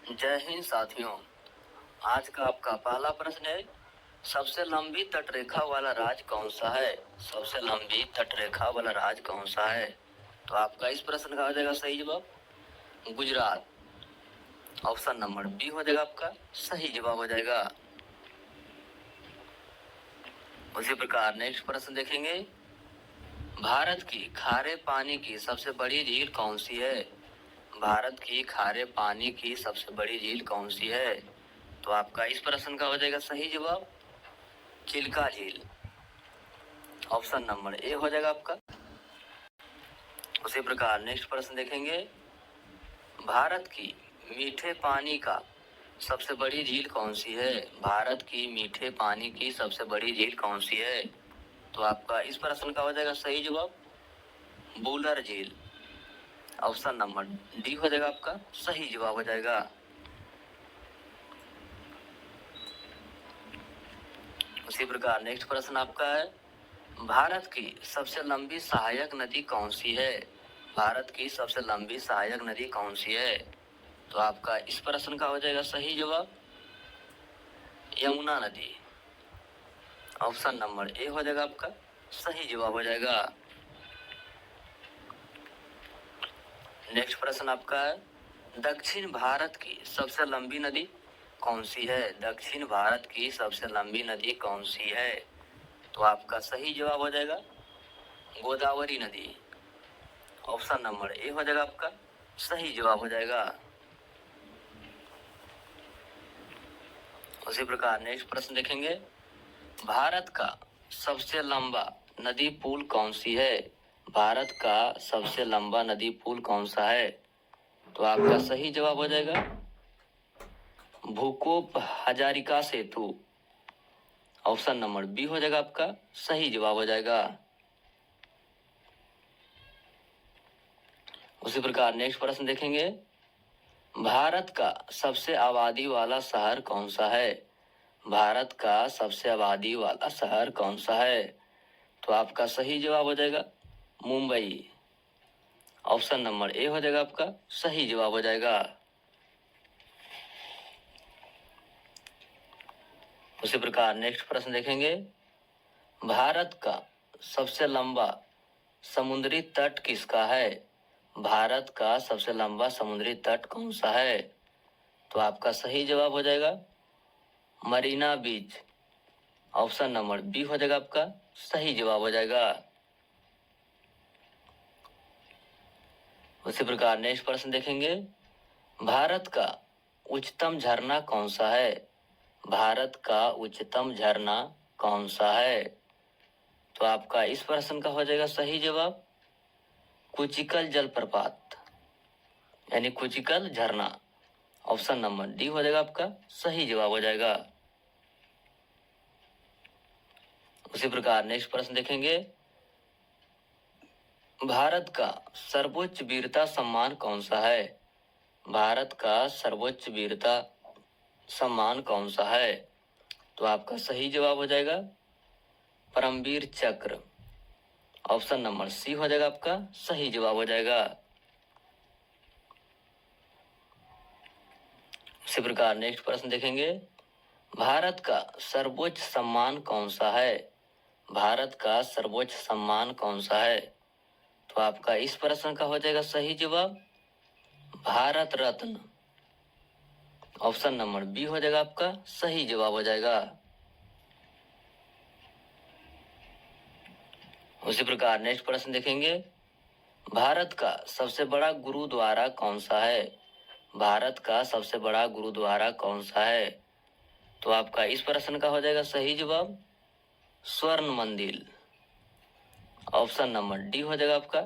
जय हिंद साथियों। आज का आपका पहला प्रश्न है, सबसे लंबी तटरेखा वाला राज्य कौन सा है? सबसे लंबी तटरेखा वाला राज्य कौन सा है? तो आपका इस प्रश्न का हो जाएगा सही जवाब गुजरात। ऑप्शन नंबर बी हो जाएगा आपका सही जवाब हो जाएगा। उसी प्रकार नेक्स्ट प्रश्न देखेंगे, भारत की खारे पानी की सबसे बड़ी झील कौन सी है? भारत की खारे पानी की सबसे बड़ी झील कौन सी है? तो आपका इस प्रश्न का हो जाएगा सही जवाब चिल्का झील। ऑप्शन नंबर ए हो जाएगा आपका। उसी प्रकार नेक्स्ट प्रश्न देखेंगे, भारत की मीठे पानी का सबसे बड़ी झील कौन सी है? भारत की मीठे पानी की सबसे बड़ी झील कौन सी है? तो आपका इस प्रश्न का हो जाएगा सही जवाब वुलर झील। ऑप्शन नंबर डी हो जाएगा आपका सही जवाब हो जाएगा। उसी प्रकार नेक्स्ट प्रश्न आपका है, भारत की सबसे लंबी सहायक नदी कौन सी है? भारत की सबसे लंबी सहायक नदी कौन सी है? तो आपका इस प्रश्न का हो जाएगा सही जवाब यमुना नदी। ऑप्शन नंबर ए हो जाएगा आपका सही जवाब हो जाएगा। नेक्स्ट प्रश्न आपका है, दक्षिण भारत की सबसे लंबी नदी कौन सी है? दक्षिण भारत की सबसे लंबी नदी कौन सी है? तो आपका सही जवाब हो जाएगा गोदावरी नदी। ऑप्शन नंबर ए हो जाएगा आपका सही जवाब हो जाएगा। उसी प्रकार नेक्स्ट प्रश्न देखेंगे, भारत का सबसे लंबा नदी पुल कौन सी है? भारत का सबसे लंबा नदी पुल कौन सा है? तो आपका सही जवाब हो जाएगा भूकोप हजारिका सेतु। ऑप्शन नंबर बी हो जाएगा आपका सही जवाब हो जाएगा। उसी प्रकार नेक्स्ट प्रश्न देखेंगे, भारत का सबसे आबादी वाला शहर कौन सा है? भारत का सबसे आबादी वाला शहर कौन सा है? तो आपका सही जवाब हो जाएगा मुंबई। ऑप्शन नंबर ए हो जाएगा आपका सही जवाब हो जाएगा। उसी प्रकार नेक्स्ट प्रश्न देखेंगे, भारत का सबसे लंबा समुद्री तट किसका है? भारत का सबसे लंबा समुद्री तट कौन सा है? तो आपका सही जवाब हो जाएगा मरीना बीच। ऑप्शन नंबर बी हो जाएगा आपका सही जवाब हो जाएगा। उसी प्रकार नेक्स्ट प्रश्न देखेंगे, भारत का उच्चतम झरना कौन सा है? भारत का उच्चतम झरना कौन सा है? तो आपका इस प्रश्न का हो जाएगा सही जवाब कुचिकल जलप्रपात यानी कुचिकल झरना। ऑप्शन नंबर डी हो जाएगा आपका सही जवाब हो जाएगा। उसी प्रकार नेक्स्ट प्रश्न देखेंगे, भारत का सर्वोच्च वीरता सम्मान कौन सा है? भारत का सर्वोच्च वीरता सम्मान कौन सा है? तो आपका सही जवाब हो जाएगा परमवीर चक्र। ऑप्शन नंबर सी हो जाएगा आपका सही जवाब हो जाएगा। इसी प्रकार नेक्स्ट प्रश्न देखेंगे, भारत का सर्वोच्च सम्मान कौन सा है? भारत का सर्वोच्च सम्मान कौन सा है? तो आपका इस प्रश्न का हो जाएगा सही जवाब Bharat Ratna. Option number B हो जाएगा आपका सही जवाब हो जाएगा। उसी प्रकार नेक्स्ट प्रश्न देखेंगे, भारत का सबसे बड़ा गुरुद्वारा कौन सा है? भारत का सबसे बड़ा गुरुद्वारा कौन सा है? तो आपका इस प्रश्न का हो जाएगा सही जवाब स्वर्ण मंदिर। ऑप्शन नंबर डी हो जाएगा आपका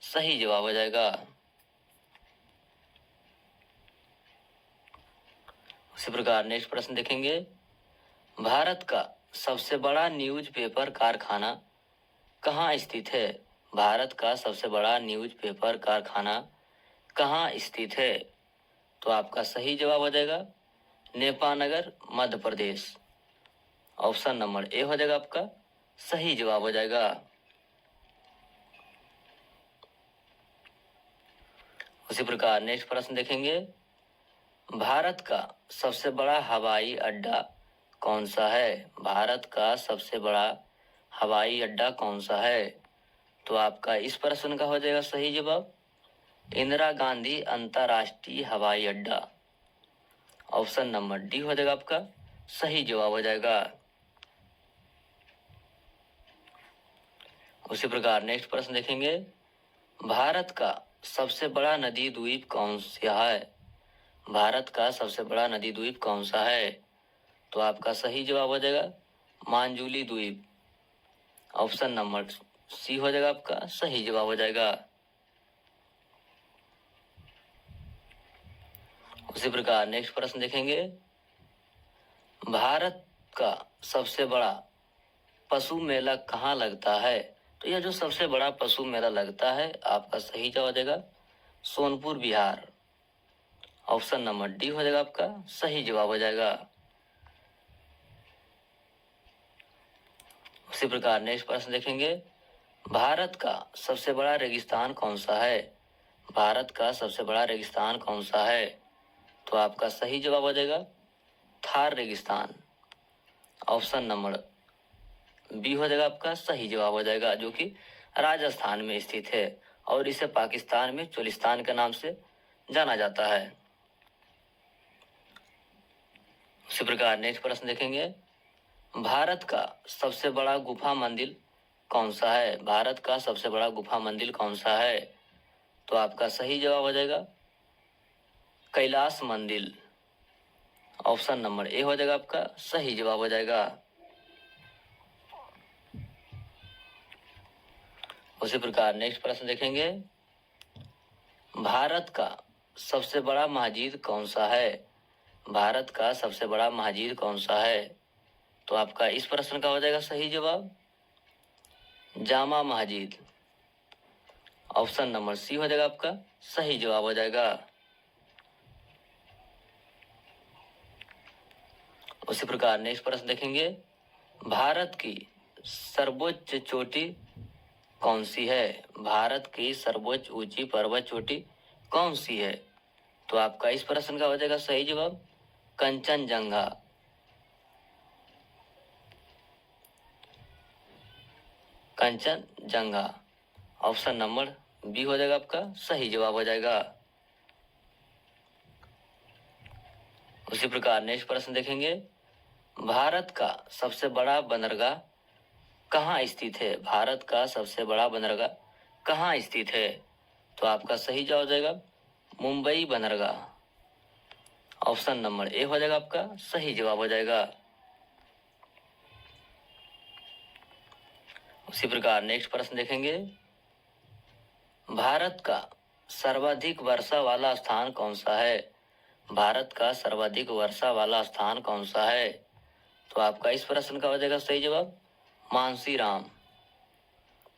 सही जवाब हो जाएगा। उसी प्रकार नेक्स्ट प्रश्न देखेंगे, भारत का सबसे बड़ा न्यूज़पेपर कारखाना कहाँ स्थित है? भारत का सबसे बड़ा न्यूज़पेपर कारखाना कहाँ स्थित है? तो आपका सही जवाब हो जाएगा Nepanagar Madhya Pradesh. Option number A हो जाएगा आपका सही जवाब हो जाएगा। उसी प्रकार नेक्स्ट प्रश्न देखेंगे, भारत का सबसे बड़ा हवाई अड्डा कौन सा है? भारत का सबसे बड़ा हवाई अड्डा कौन सा है? तो आपका इस प्रश्न का हो जाएगा सही जवाब इंदिरा गांधी अंतर्राष्ट्रीय हवाई अड्डा। ऑप्शन नंबर डी हो जाएगा आपका सही जवाब हो जाएगा। उसी प्रकार नेक्स्ट प्रश्न देखेंगे, भारत का सबसे बड़ा नदी द्वीप कौन सा है? भारत का सबसे बड़ा नदी द्वीप कौन सा है? तो आपका सही जवाब हो जाएगा मांजुली द्वीप। ऑप्शन नंबर सी हो जाएगा आपका सही जवाब हो जाएगा। उसी प्रकार नेक्स्ट प्रश्न देखेंगे, भारत का सबसे बड़ा पशु मेला कहाँ लगता है? तो यह जो सबसे बड़ा पशु मेला लगता है आपका सही जवाब हो जाएगा Sonpur Bihar. Option number D हो जाएगा आपका सही जवाब हो जाएगा। उसी प्रकार नेक्स्ट प्रश्न देखेंगे, भारत का सबसे बड़ा रेगिस्तान कौन सा है? भारत का सबसे बड़ा रेगिस्तान कौन सा है? तो आपका सही जवाब हो जाएगा थार रेगिस्तान। ऑप्शन नंबर बी हो जाएगा आपका सही जवाब हो जाएगा, जो कि राजस्थान में स्थित है और इसे पाकिस्तान में चोलिस्तान के नाम से जाना जाता है। उसी प्रकार नेक्स्ट प्रश्न देखेंगे, भारत का सबसे बड़ा गुफा मंदिर कौन सा है? भारत का सबसे बड़ा गुफा मंदिर कौन सा है? तो आपका सही जवाब हो जाएगा कैलाश मंदिर। ऑप्शन नंबर ए हो जाएगा आपका सही जवाब हो जाएगा। उसी प्रकार नेक्स्ट प्रश्न देखेंगे, भारत का सबसे बड़ा मस्जिद कौन सा है? भारत का सबसे बड़ा मस्जिद कौन सा है? तो आपका इस प्रश्न का हो जाएगा सही जवाब Jama Masjid. Option number C हो जाएगा आपका सही जवाब हो जाएगा। उसी प्रकार नेक्स्ट प्रश्न देखेंगे, भारत की सर्वोच्च चोटी कौन सी है? भारत की सर्वोच्च ऊंची पर्वत चोटी कौन सी है? तो आपका इस प्रश्न का हो जाएगा सही जवाब Kanchenjunga. Kanchenjunga. Option number B हो जाएगा आपका सही जवाब हो जाएगा। उसी प्रकार नेक्स्ट प्रश्न देखेंगे, भारत का सबसे बड़ा बंदरगाह कहाँ स्थित है? भारत का सबसे बड़ा बंदरगाह कहाँ स्थित है? तो आपका सही जवाब हो जाएगा मुंबई बंदरगाह। ऑप्शन नंबर ए हो जाएगा आपका सही जवाब हो जाएगा। उसी प्रकार नेक्स्ट प्रश्न देखेंगे, भारत का सर्वाधिक वर्षा वाला स्थान कौन सा है? भारत का सर्वाधिक वर्षा वाला स्थान कौन सा है? तो आपका इस प्रश्न का हो जाएगा सही जवाब मानसीराम।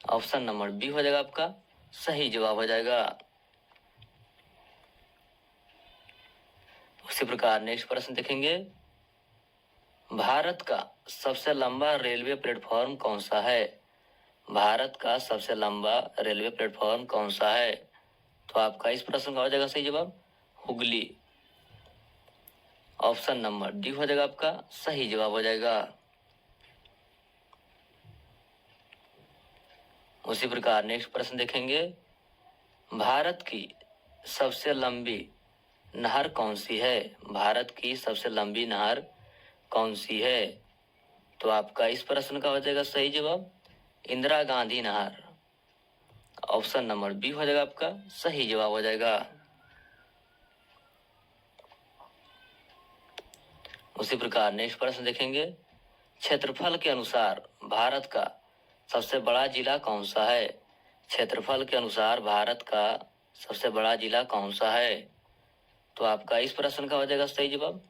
ऑप्शन नंबर बी हो जाएगा आपका सही जवाब हो जाएगा। उसी प्रकार नेक्स्ट प्रश्न देखेंगे, भारत का सबसे लंबा रेलवे प्लेटफॉर्म कौन सा है? भारत का सबसे लंबा रेलवे प्लेटफॉर्म कौन सा है? तो आपका इस प्रश्न का हो जाएगा सही जवाब हुगली। ऑप्शन नंबर डी हो जाएगा आपका सही जवाब हो जाएगा। उसी प्रकार नेक्स्ट प्रश्न देखेंगे, भारत की सबसे लंबी नहर कौन सी है? भारत की सबसे लंबी नहर कौन सी है? तो आपका इस प्रश्न का हो जाएगा सही जवाब इंदिरा गांधी नहर। ऑप्शन नंबर बी हो जाएगा आपका सही जवाब हो जाएगा। उसी प्रकार नेक्स्ट प्रश्न देखेंगे, क्षेत्रफल के अनुसार भारत का सबसे बड़ा जिला कौन सा है? क्षेत्रफल के अनुसार भारत का सबसे बड़ा जिला कौन सा है? तो आपका इस प्रश्न का हो जाएगा सही जवाब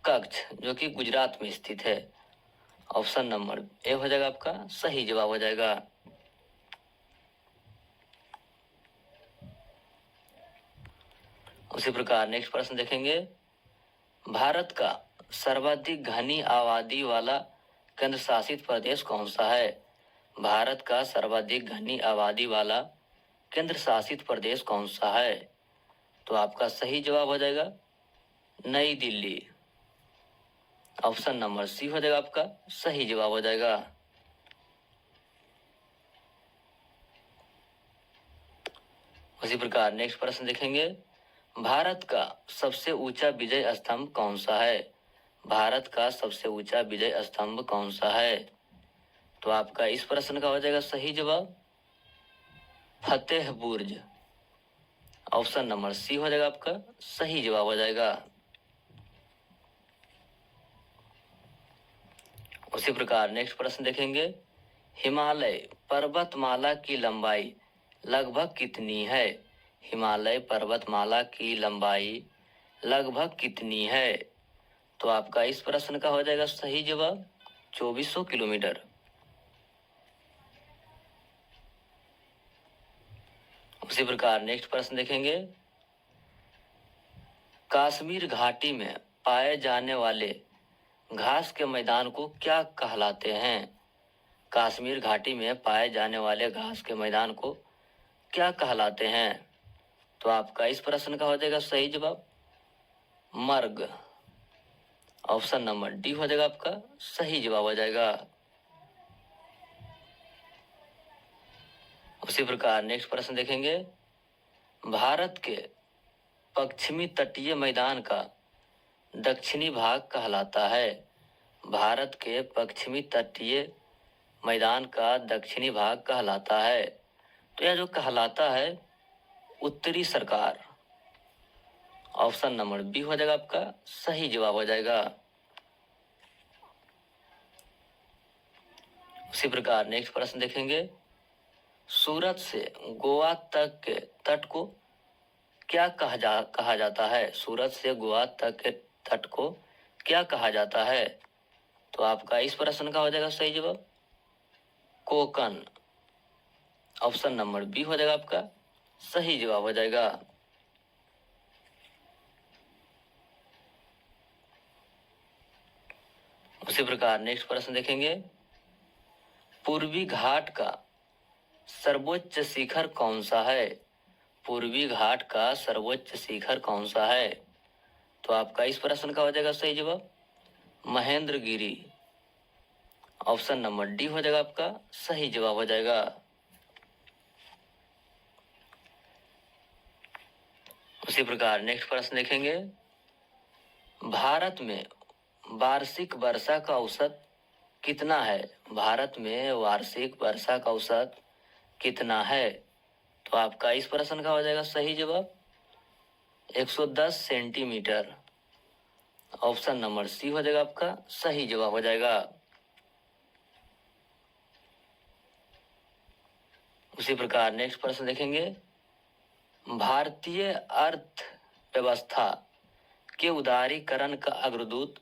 कच्छ, जो कि गुजरात में स्थित है। ऑप्शन नंबर ए हो जाएगा आपका सही जवाब हो जाएगा। उसी प्रकार नेक्स्ट प्रश्न देखेंगे, भारत का सर्वाधिक घनी आबादी वाला केंद्र शासित प्रदेश कौन सा है? भारत का सर्वाधिक घनी आबादी वाला केंद्र शासित प्रदेश कौन सा है? तो आपका सही जवाब हो जाएगा नई दिल्ली। ऑप्शन नंबर सी हो जाएगा आपका सही जवाब हो जाएगा। उसी प्रकार नेक्स्ट प्रश्न देखेंगे, भारत का सबसे ऊंचा विजय स्तंभ कौन सा है? भारत का सबसे ऊंचा विजय स्तंभ कौन सा है? तो आपका इस प्रश्न का हो जाएगा सही जवाब फतेह बुर्ज। ऑप्शन नंबर सी हो जाएगा आपका सही जवाब हो जाएगा। उसी प्रकार नेक्स्ट प्रश्न देखेंगे, हिमालय पर्वतमाला की लंबाई लगभग कितनी है? हिमालय पर्वतमाला की लंबाई लगभग कितनी है? तो आपका इस प्रश्न का हो जाएगा सही जवाब 2400 किलोमीटर। उसी प्रकार नेक्स्ट प्रश्न देखेंगे, कश्मीर घाटी में पाए जाने वाले घास के मैदान को क्या कहलाते हैं? कश्मीर घाटी में पाए जाने वाले घास के मैदान को क्या कहलाते हैं? तो आपका इस प्रश्न का हो जाएगा सही जवाब मर्ग। ऑप्शन नंबर डी हो जाएगा आपका सही जवाब हो जाएगा। उसी प्रकार नेक्स्ट प्रश्न देखेंगे, भारत के पश्चिमी तटीय मैदान का दक्षिणी भाग कहलाता है। भारत के पश्चिमी तटीय मैदान का दक्षिणी भाग कहलाता है। तो यह जो कहलाता है उत्तरी सरकार। ऑप्शन नंबर बी हो जाएगा आपका सही जवाब हो जाएगा। उसी प्रकार नेक्स्ट प्रश्न देखेंगे, सूरत से गोवा तक के तट को क्या कहा जाता है? सूरत से गोवा तक के तट को क्या कहा जाता है? तो आपका इस प्रश्न का हो जाएगा सही जवाब कोकन। ऑप्शन नंबर बी हो जाएगा आपका सही जवाब हो जाएगा। उसी प्रकार नेक्स्ट प्रश्न देखेंगे, पूर्वी घाट का सर्वोच्च शिखर कौन सा है? पूर्वी घाट का सर्वोच्च शिखर कौन सा है? तो आपका इस प्रश्न का हो जाएगा सही जवाब महेंद्रगिरी। ऑप्शन नंबर डी हो जाएगा आपका सही जवाब हो जाएगा। उसी प्रकार नेक्स्ट प्रश्न देखेंगे, भारत में वार्षिक वर्षा का औसत कितना है? भारत में वार्षिक वर्षा का औसत कितना है? तो आपका इस प्रश्न का हो जाएगा सही जवाब 110 सेंटीमीटर। ऑप्शन नंबर सी हो जाएगा आपका सही जवाब हो जाएगा। उसी प्रकार नेक्स्ट प्रश्न देखेंगे, भारतीय अर्थव्यवस्था के उदारीकरण का अग्रदूत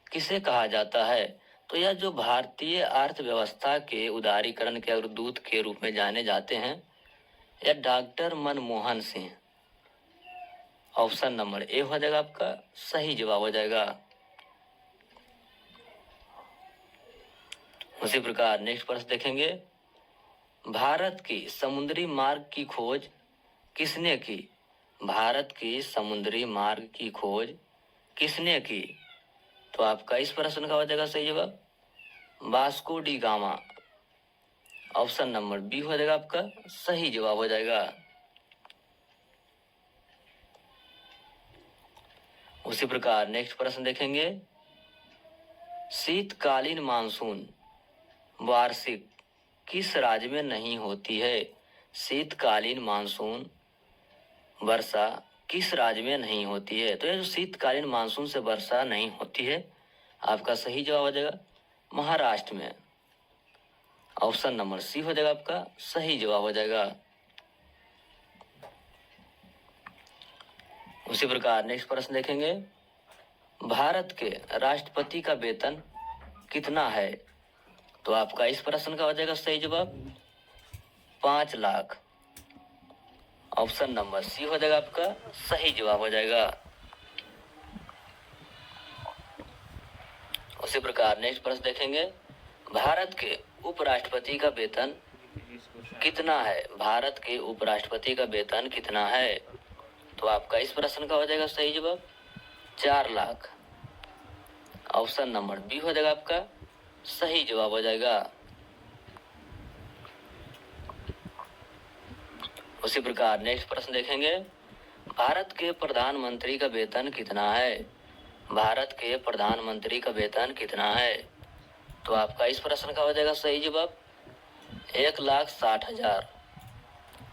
किसे कहा जाता है? तो यह जो भारतीय अर्थव्यवस्था के उदारीकरण के अग्रदूत के रूप में जाने जाते हैं यह doctor Manmohan Singh. Option number A हो जाएगा आपका सही जवाब हो जाएगा। उसी प्रकार नेक्स्ट प्रश्न देखेंगे, भारत की समुद्री मार्ग की खोज किसने की? भारत की समुद्री मार्ग की खोज किसने की? तो आपका इस प्रश्न का हो जाएगा सही जवाब Vasco da Gama. Option number B हो जाएगा आपका सही जवाब हो जाएगा। उसी प्रकार नेक्स्ट प्रश्न देखेंगे, शीतकालीन मानसून वार्षिक किस राज्य में नहीं होती है? शीतकालीन मानसून वर्षा किस राज्य में नहीं होती है? तो ये जो शीतकालीन मानसून से वर्षा नहीं होती है आपका सही जवाब हो जाएगा महाराष्ट्र में। ऑप्शन नंबर सी हो जाएगा आपका सही जवाब हो जाएगा। उसी प्रकार नेक्स्ट प्रश्न देखेंगे, भारत के राष्ट्रपति का वेतन कितना है? तो आपका इस प्रश्न का हो जाएगा सही जवाब 5 लाख। ऑप्शन नंबर सी हो जाएगा आपका सही जवाब हो जाएगा। उसी प्रकार नेक्स्ट प्रश्न देखेंगे, भारत के उपराष्ट्रपति का वेतन कितना है? भारत के उपराष्ट्रपति का वेतन कितना है? तो आपका इस प्रश्न का हो जाएगा सही जवाब 4 लाख। ऑप्शन नंबर बी हो जाएगा आपका सही जवाब हो जाएगा। उसी प्रकार नेक्स्ट प्रश्न देखेंगे, भारत के प्रधानमंत्री का वेतन कितना है? भारत के प्रधानमंत्री का वेतन कितना है? तो आपका इस प्रश्न का हो जाएगा सही जवाब 1,60,000।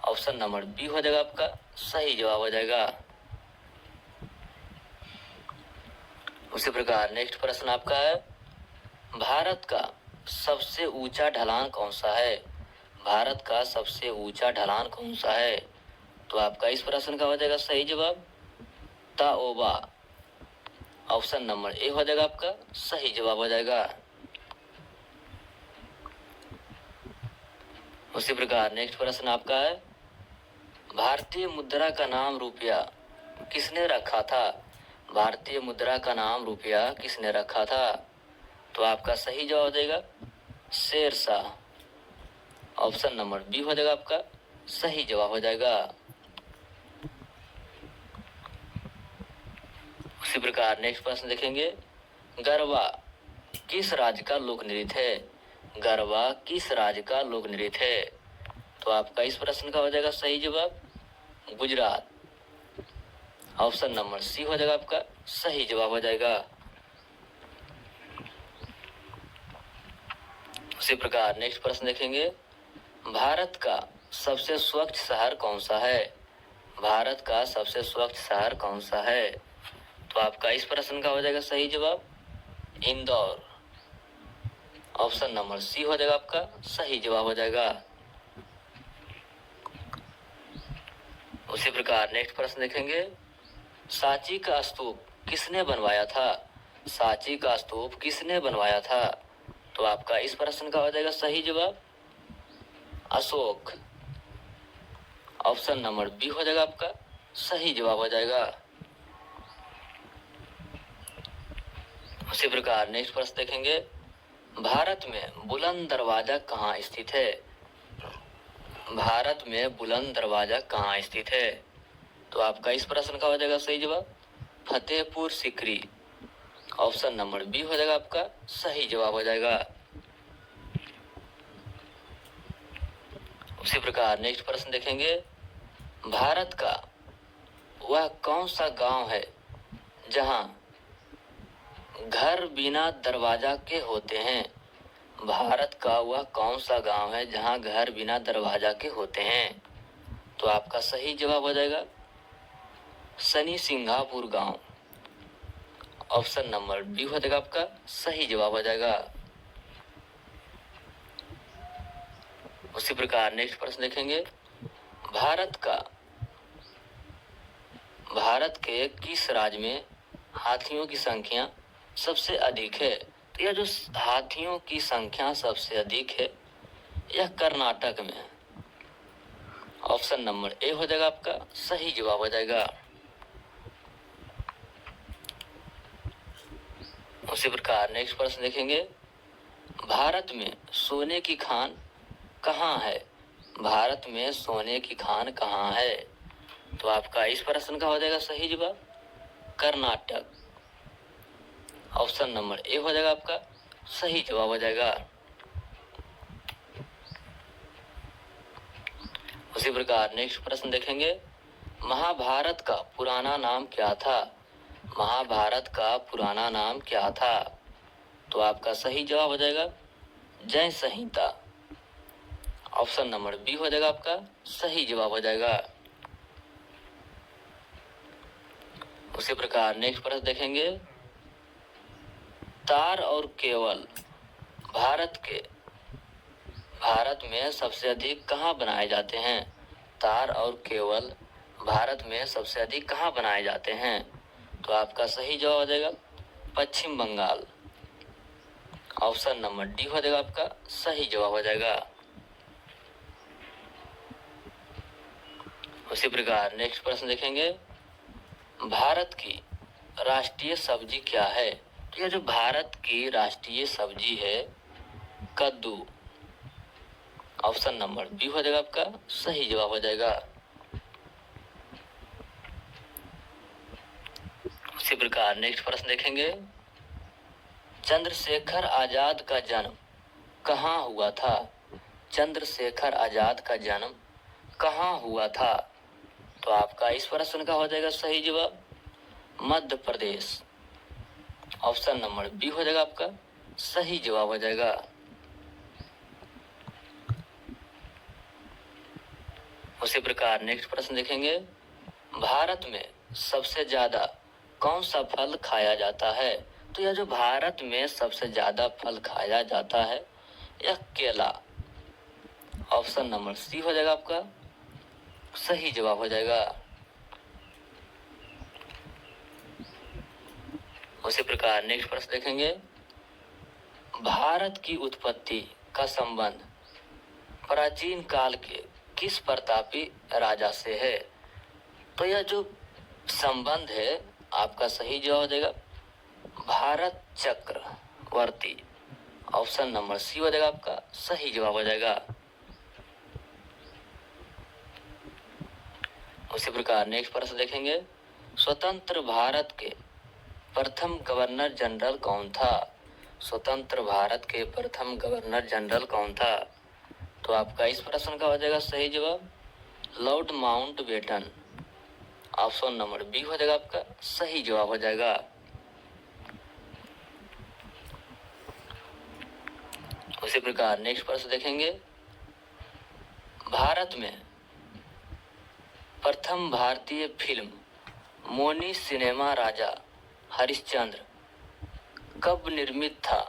ऑप्शन नंबर बी हो जाएगा आपका सही जवाब हो जाएगा। उसी प्रकार नेक्स्ट प्रश्न आपका है, भारत का सबसे ऊंचा ढलान कौन सा है? भारत का सबसे ऊंचा ढलान कौन सा है? तो आपका इस प्रश्न का हो जाएगा सही जवाब ताओबा। ऑप्शन नंबर ए हो जाएगा आपका सही जवाब हो जाएगा। उसी प्रकार नेक्स्ट प्रश्न आपका है, भारतीय मुद्रा का नाम रुपया किसने रखा था? भारतीय मुद्रा का नाम रुपया किसने रखा था? तो आपका सही जवाब हो जाएगा शेरशाह। ऑप्शन नंबर बी हो जाएगा आपका सही जवाब हो जाएगा। उसी प्रकार नेक्स्ट प्रश्न देखेंगे, गरबा किस राज्य का लोक नृत्य है? गरबा किस राज्य का लोक नृत्य है? तो आपका इस प्रश्न का हो जाएगा सही जवाब गुजरात। ऑप्शन नंबर सी हो जाएगा आपका सही जवाब हो जाएगा। उसी प्रकार नेक्स्ट प्रश्न देखेंगे, भारत का सबसे स्वच्छ शहर कौन सा है? भारत का सबसे स्वच्छ शहर कौन सा है? तो आपका इस प्रश्न का हो जाएगा सही जवाब इंदौर। ऑप्शन नंबर सी हो जाएगा आपका सही जवाब हो जाएगा। उसी प्रकार नेक्स्ट प्रश्न देखेंगे, सांची का स्तूप किसने बनवाया था? सांची का स्तूप किसने बनवाया था? तो आपका इस प्रश्न का हो जाएगा सही जवाब अशोक। ऑप्शन नंबर बी हो जाएगा आपका सही जवाब हो जाएगा। उसी प्रकार नेक्स्ट प्रश्न देखेंगे, भारत में बुलंद दरवाजा कहाँ स्थित है? भारत में बुलंद दरवाजा कहाँ स्थित है? तो आपका इस प्रश्न का हो जाएगा सही जवाब Fatehpur Sikri. Option number B हो जाएगा आपका सही जवाब हो जाएगा। उसी प्रकार नेक्स्ट प्रश्न देखेंगे, भारत का वह कौन सा गांव है जहां घर बिना दरवाजा के होते हैं? भारत का वह कौन सा गांव है जहां घर बिना दरवाजा के होते हैं? तो आपका सही जवाब हो जाएगा शनि सिंगापुर गांव। ऑप्शन नंबर बी हो जाएगा आपका सही जवाब हो जाएगा। उसी प्रकार नेक्स्ट प्रश्न देखेंगे, भारत के किस राज्य में हाथियों की संख्या सबसे अधिक है? तो यह जो हाथियों की संख्या सबसे अधिक है यह कर्नाटक में है। ऑप्शन नंबर ए हो जाएगा आपका सही जवाब हो जाएगा। उसी प्रकार नेक्स्ट प्रश्न देखेंगे, भारत में सोने की खान कहाँ है? भारत में सोने की खान कहाँ है? तो आपका इस प्रश्न का हो जाएगा सही जवाब कर्नाटक। ऑप्शन नंबर ए हो जाएगा आपका सही जवाब हो जाएगा। उसी प्रकार नेक्स्ट प्रश्न देखेंगे, महाभारत का पुराना नाम क्या था? महाभारत का पुराना नाम क्या था? तो आपका सही जवाब हो जाएगा जय संहिता। ऑप्शन नंबर बी हो जाएगा आपका सही जवाब हो जाएगा। उसी प्रकार नेक्स्ट प्रश्न देखेंगे, तार और केवल भारत में सबसे अधिक कहाँ बनाए जाते हैं? तार और केवल भारत में सबसे अधिक कहाँ बनाए जाते हैं? तो आपका सही जवाब हो जाएगा पश्चिम बंगाल। ऑप्शन नंबर डी हो जाएगा आपका सही जवाब हो जाएगा। उसी प्रकार नेक्स्ट प्रश्न देखेंगे, भारत की राष्ट्रीय सब्जी क्या है? तो यह जो भारत की राष्ट्रीय सब्जी है कद्दू। ऑप्शन नंबर बी हो जाएगा आपका सही जवाब हो जाएगा। उसी उसी प्रकार नेक्स्ट प्रश्न देखेंगे, चंद्रशेखर आजाद का जन्म कहाँ हुआ था? चंद्रशेखर आजाद का जन्म कहाँ हुआ था? तो आपका इस प्रश्न का हो जाएगा सही जवाब Madhya Pradesh. Option number B हो जाएगा आपका सही जवाब हो जाएगा। उसी प्रकार नेक्स्ट प्रश्न देखेंगे, भारत में सबसे ज्यादा कौन सा फल खाया जाता है? तो यह जो भारत में सबसे ज्यादा फल खाया जाता है यह केला। ऑप्शन नंबर सी हो जाएगा आपका सही जवाब हो जाएगा। उसी प्रकार नेक्स्ट प्रश्न देखेंगे, भारत की उत्पत्ति का संबंध प्राचीन काल के किस प्रतापी राजा से है? तो यह जो संबंध है आपका सही जवाब हो जाएगा भारत चक्रवर्ती। ऑप्शन नंबर सी हो जाएगा आपका सही जवाब हो जाएगा। उसी प्रकार नेक्स्ट प्रश्न देखेंगे, स्वतंत्र भारत के प्रथम गवर्नर जनरल कौन था? स्वतंत्र भारत के प्रथम गवर्नर जनरल कौन था? तो आपका इस प्रश्न का हो जाएगा सही जवाब Lord Mountbatten. Option number B हो जाएगा आपका सही जवाब हो जाएगा। उसी प्रकार नेक्स्ट प्रश्न देखेंगे, भारत में प्रथम भारतीय फिल्म मोनी सिनेमा राजा हरिश्चंद्र कब निर्मित था?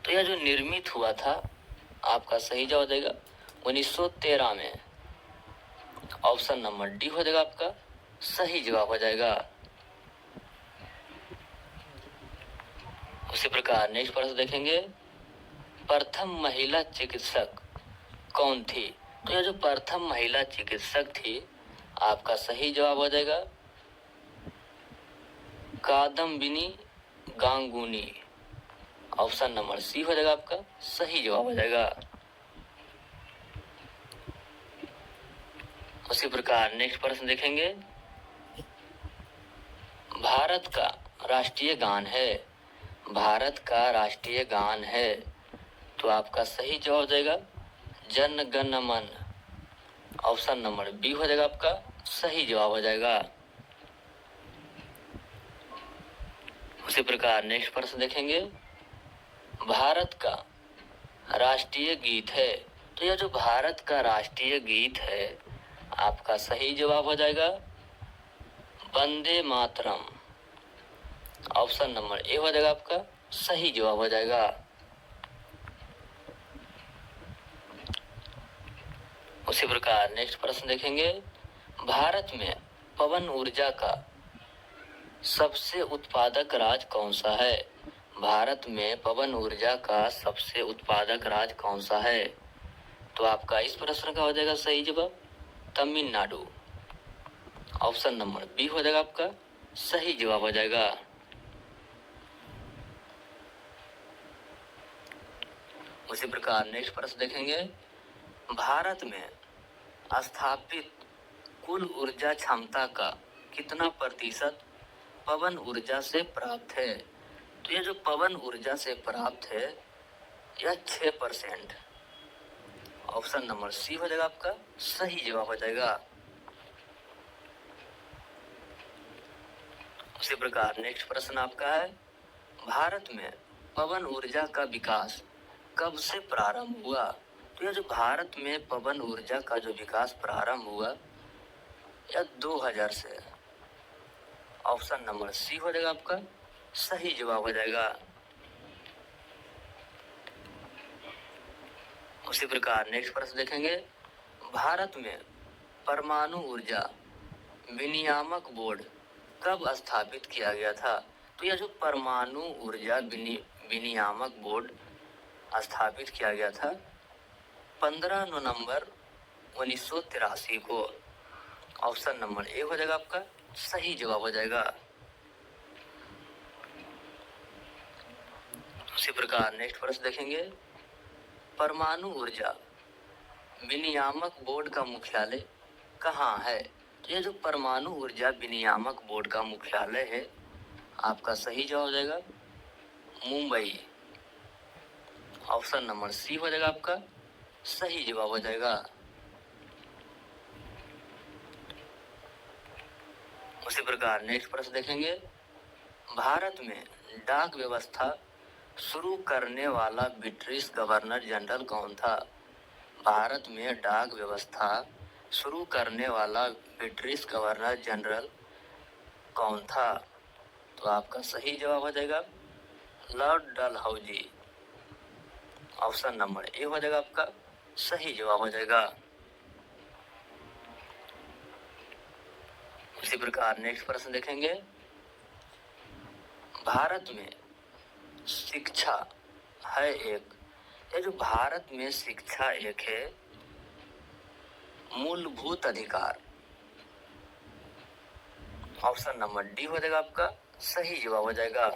तो यह जो निर्मित हुआ था आपका सही जवाब हो जाएगा 1913 में। ऑप्शन नंबर डी हो जाएगा आपका सही जवाब हो जाएगा। उसी प्रकार नेक्स्ट प्रश्न देखेंगे, प्रथम महिला चिकित्सक कौन थी? तो यह जो प्रथम महिला चिकित्सक थी आपका सही जवाब हो जाएगा कादम्बिनी गांगुनी। ऑप्शन नंबर सी हो जाएगा आपका सही जवाब हो जाएगा। उसी प्रकार नेक्स्ट प्रश्न देखेंगे, भारत का राष्ट्रीय गान है। भारत का राष्ट्रीय गान है तो आपका सही जवाब हो जाएगा जन गण मन। ऑप्शन नंबर बी हो जाएगा आपका सही जवाब हो जाएगा। उसी प्रकार नेक्स्ट प्रश्न देखेंगे, भारत का राष्ट्रीय गीत है। तो यह जो भारत का राष्ट्रीय गीत है आपका सही जवाब हो जाएगा Vande Mataram. Option number A हो जाएगा आपका सही जवाब हो जाएगा। उसी प्रकार नेक्स्ट प्रश्न देखेंगे, भारत में पवन ऊर्जा का सबसे उत्पादक राज्य कौन सा है? भारत में पवन ऊर्जा का सबसे उत्पादक राज्य कौन सा है? तो आपका इस प्रश्न का हो जाएगा सही जवाब तमिलनाडु। ऑप्शन नंबर बी हो जाएगा आपका सही जवाब हो जाएगा। उसी प्रकार नेक्स्ट प्रश्न देखेंगे, भारत में स्थापित कुल ऊर्जा क्षमता का कितना प्रतिशत पवन ऊर्जा से प्राप्त है? तो ये जो पवन ऊर्जा से प्राप्त है यह 6%। ऑप्शन नंबर सी हो जाएगा आपका सही जवाब हो जाएगा। उसी प्रकार नेक्स्ट प्रश्न आपका है, भारत में पवन ऊर्जा का विकास कब से प्रारंभ हुआ? तो यह जो भारत में पवन ऊर्जा का जो विकास प्रारंभ हुआ यह 2000 से। ऑप्शन नंबर सी हो जाएगा आपका सही जवाब हो जाएगा। उसी प्रकार नेक्स्ट प्रश्न देखेंगे, भारत में परमाणु ऊर्जा विनियामक बोर्ड कब स्थापित किया गया था? तो यह जो परमाणु ऊर्जा विनियामक बोर्ड स्थापित किया गया था 15 नवंबर 1983 को। ऑप्शन नंबर ए हो जाएगा आपका सही जवाब हो जाएगा। उसी प्रकार नेक्स्ट प्रश्न देखेंगे, परमाणु ऊर्जा विनियामक बोर्ड का मुख्यालय कहाँ है? तो ये जो परमाणु ऊर्जा विनियामक बोर्ड का मुख्यालय है आपका सही जवाब हो जाएगा मुंबई। ऑप्शन नंबर सी हो जाएगा आपका सही जवाब हो जाएगा। उसी प्रकार नेक्स्ट प्रश्न देखेंगे, भारत में डाक व्यवस्था शुरू करने वाला ब्रिटिश गवर्नर जनरल कौन था? भारत में डाक व्यवस्था शुरू करने वाला ब्रिटिश गवर्नर जनरल कौन था? तो आपका सही जवाब हो जाएगा Lord Dalhousie. Option number A हो जाएगा आपका सही जवाब हो जाएगा। उसी प्रकार नेक्स्ट प्रश्न देखेंगे, भारत में शिक्षा है एक, ये जो भारत में शिक्षा एक है मूलभूत अधिकार। ऑप्शन नंबर डी हो जाएगा आपका सही जवाब हो जाएगा।